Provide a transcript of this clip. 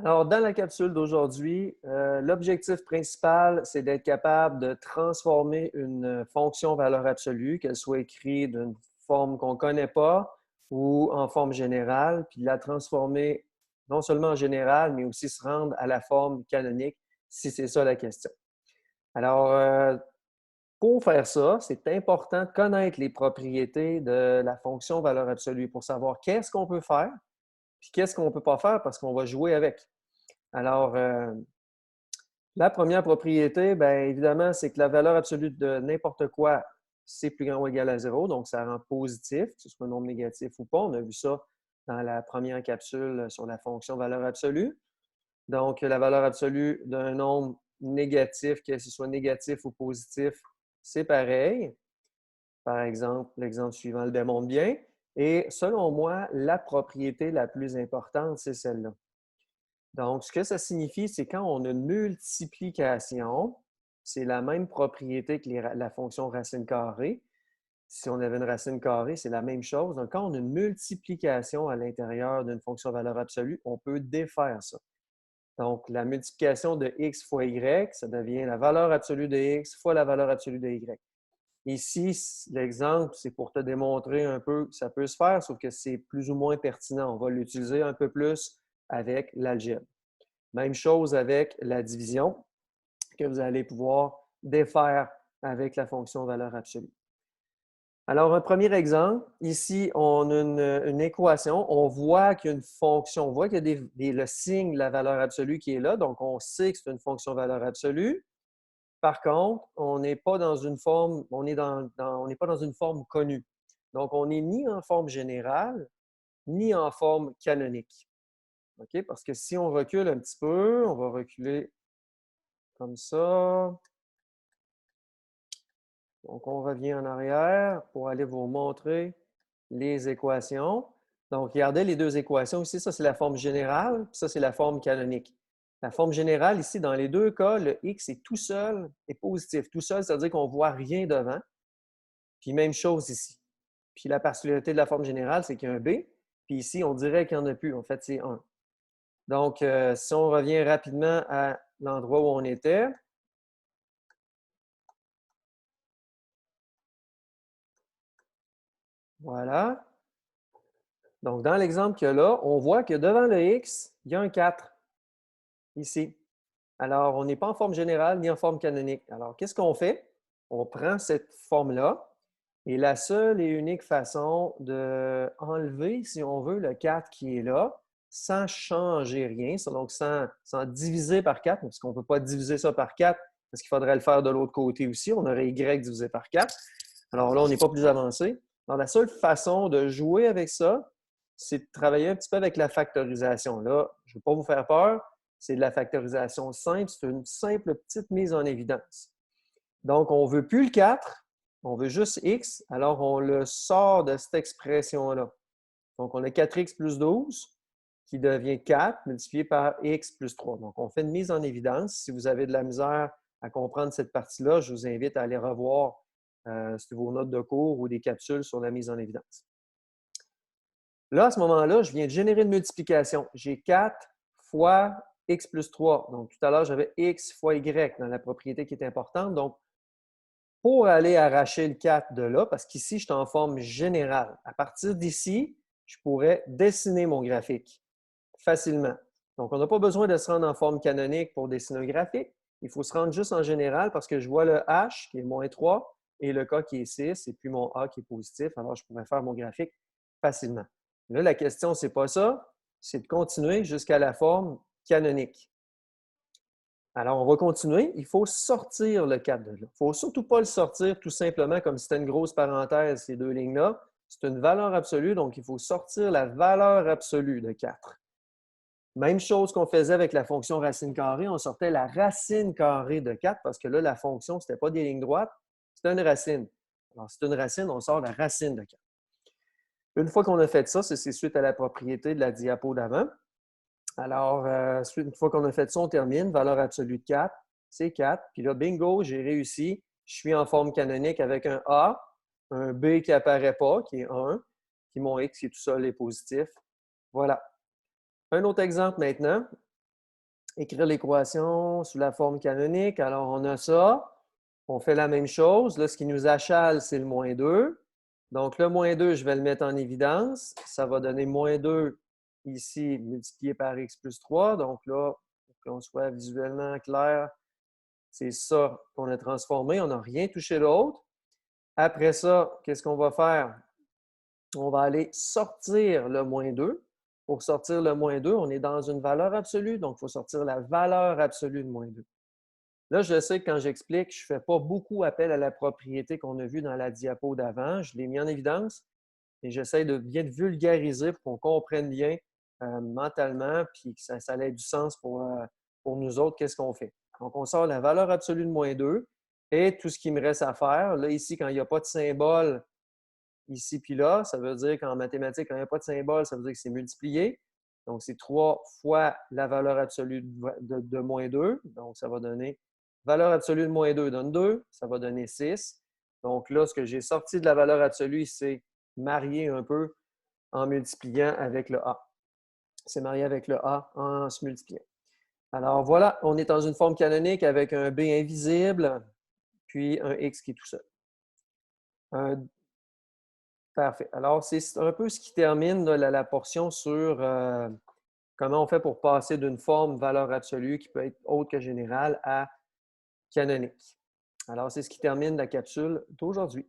Alors, dans la capsule d'aujourd'hui, l'objectif principal, c'est d'être capable de transformer une fonction valeur absolue, qu'elle soit écrite d'une forme qu'on ne connaît pas ou en forme générale, puis de la transformer non seulement en générale, mais aussi se rendre à la forme canonique, si c'est ça la question. Alors, pour faire ça, c'est important de connaître les propriétés de la fonction valeur absolue pour savoir qu'est-ce qu'on peut faire, puis qu'est-ce qu'on ne peut pas faire parce qu'on va jouer avec. Alors, la première propriété, bien évidemment, c'est que la valeur absolue de n'importe quoi, c'est plus grand ou égal à zéro, donc ça rend positif, que ce soit un nombre négatif ou pas. On a vu ça dans la première capsule sur la fonction valeur absolue. Donc, la valeur absolue d'un nombre négatif, que ce soit négatif ou positif, c'est pareil. Par exemple, l'exemple suivant le démontre bien. Et selon moi, la propriété la plus importante, c'est celle-là. Donc, ce que ça signifie, c'est quand on a une multiplication, c'est la même propriété que la fonction racine carrée. Si on avait une racine carrée, c'est la même chose. Donc, quand on a une multiplication à l'intérieur d'une fonction valeur absolue, on peut défaire ça. Donc, la multiplication de x fois y, ça devient la valeur absolue de x fois la valeur absolue de y. Ici, l'exemple, c'est pour te démontrer un peu que ça peut se faire, sauf que c'est plus ou moins pertinent. On va l'utiliser un peu plus avec l'algèbre. Même chose avec la division que vous allez pouvoir défaire avec la fonction valeur absolue. Alors, un premier exemple, ici, on a une équation. On voit qu'il y a une fonction, on voit qu'il y a le signe de la valeur absolue qui est là, donc on sait que c'est une fonction valeur absolue. Par contre, on n'est pas dans une forme, on n'est pas dans une forme connue. Donc, on n'est ni en forme générale, ni en forme canonique. OK? Parce que si on recule un petit peu, on va reculer comme ça. Donc, on revient en arrière pour aller vous montrer les équations. Donc, regardez les deux équations ici. Ça, c'est la forme générale, puis ça, c'est la forme canonique. La forme générale, ici, dans les deux cas, le x est tout seul et positif. Tout seul, ça veut dire qu'on ne voit rien devant. Puis même chose ici. Puis la particularité de la forme générale, c'est qu'il y a un b. Puis ici, on dirait qu'il n'y en a plus. En fait, c'est 1. Donc, si on revient rapidement à l'endroit où on était, voilà. Donc, dans l'exemple qu'il y a là, on voit que devant le x, il y a un 4 ici. Alors, on n'est pas en forme générale ni en forme canonique. Alors, qu'est-ce qu'on fait? On prend cette forme-là et la seule et unique façon d'enlever, si on veut, le 4 qui est là, sans changer rien, donc sans diviser par 4, parce qu'on ne peut pas diviser ça par 4, parce qu'il faudrait le faire de l'autre côté aussi. On aurait y divisé par 4. Alors là, on n'est pas plus avancé. Alors, la seule façon de jouer avec ça, c'est de travailler un petit peu avec la factorisation. Là, je ne veux pas vous faire peur, c'est de la factorisation simple, c'est une simple petite mise en évidence. Donc, on ne veut plus le 4, on veut juste x, alors on le sort de cette expression-là. Donc, on a 4x plus 12 qui devient 4 multiplié par x plus 3. Donc, on fait une mise en évidence. Si vous avez de la misère à comprendre cette partie-là, je vous invite à aller revoir vos notes de cours ou des capsules sur la mise en évidence. Là, à ce moment-là, je viens de générer une multiplication. J'ai 4 fois x plus 3. Donc, tout à l'heure, j'avais x fois y dans la propriété qui est importante. Donc, pour aller arracher le 4 de là, parce qu'ici, je suis en forme générale. À partir d'ici, je pourrais dessiner mon graphique facilement. Donc, on n'a pas besoin de se rendre en forme canonique pour dessiner un graphique. Il faut se rendre juste en général parce que je vois le h qui est moins 3 et le k qui est 6 et puis mon a qui est positif. Alors, je pourrais faire mon graphique facilement. Là, la question, ce n'est pas ça, c'est de continuer jusqu'à la forme canonique. Alors, on va continuer. Il faut sortir le 4 de là. Il ne faut surtout pas le sortir tout simplement comme si c'était une grosse parenthèse, ces deux lignes-là. C'est une valeur absolue, donc il faut sortir la valeur absolue de 4. Même chose qu'on faisait avec la fonction racine carrée, on sortait la racine carrée de 4 parce que là, la fonction, ce n'était pas des lignes droites, c'était une racine. Alors, c'est une racine, on sort la racine de 4. Une fois qu'on a fait ça, c'est suite à la propriété de la diapo d'avant. Alors, une fois qu'on a fait ça, on termine. Valeur absolue de 4, c'est 4. Puis là, bingo, j'ai réussi. Je suis en forme canonique avec un A, un B qui n'apparaît pas, qui est 1, puis mon X qui est tout seul est positif. Voilà. Un autre exemple maintenant. écrire l'équation sous la forme canonique. Alors, on a ça. On fait la même chose. Là, ce qui nous achale, c'est le moins 2. Donc, le moins 2, je vais le mettre en évidence. Ça va donner moins 2 ici multiplié par x plus 3. Donc là, pour qu'on soit visuellement clair, c'est ça qu'on a transformé. On n'a rien touché d'autre. Après ça, qu'est-ce qu'on va faire? On va aller sortir le moins 2. Pour sortir le moins 2, on est dans une valeur absolue, donc il faut sortir la valeur absolue de moins 2. Là, je sais que quand j'explique, je ne fais pas beaucoup appel à la propriété qu'on a vue dans la diapo d'avant. Je l'ai mis en évidence et j'essaie de bien vulgariser pour qu'on comprenne bien mentalement puis que ça ait du sens pour nous autres, qu'est-ce qu'on fait. Donc, on sort la valeur absolue de moins 2 et tout ce qui me reste à faire. Là, ici, quand il n'y a pas de symbole ici puis là, ça veut dire qu'en mathématiques, quand il n'y a pas de symbole, ça veut dire que c'est multiplié. Donc, c'est 3 fois la valeur absolue de moins 2. Donc, ça va donner valeur absolue de moins 2 donne 2, ça va donner 6. Donc là, ce que j'ai sorti de la valeur absolue, c'est marié un peu en multipliant avec le A. C'est marié avec le A en se multipliant. Alors voilà, on est dans une forme canonique avec un B invisible, puis un X qui est tout seul. Parfait. Alors, c'est un peu ce qui termine la portion sur comment on fait pour passer d'une forme valeur absolue qui peut être autre que générale à canonique. Alors, c'est ce qui termine la capsule d'aujourd'hui.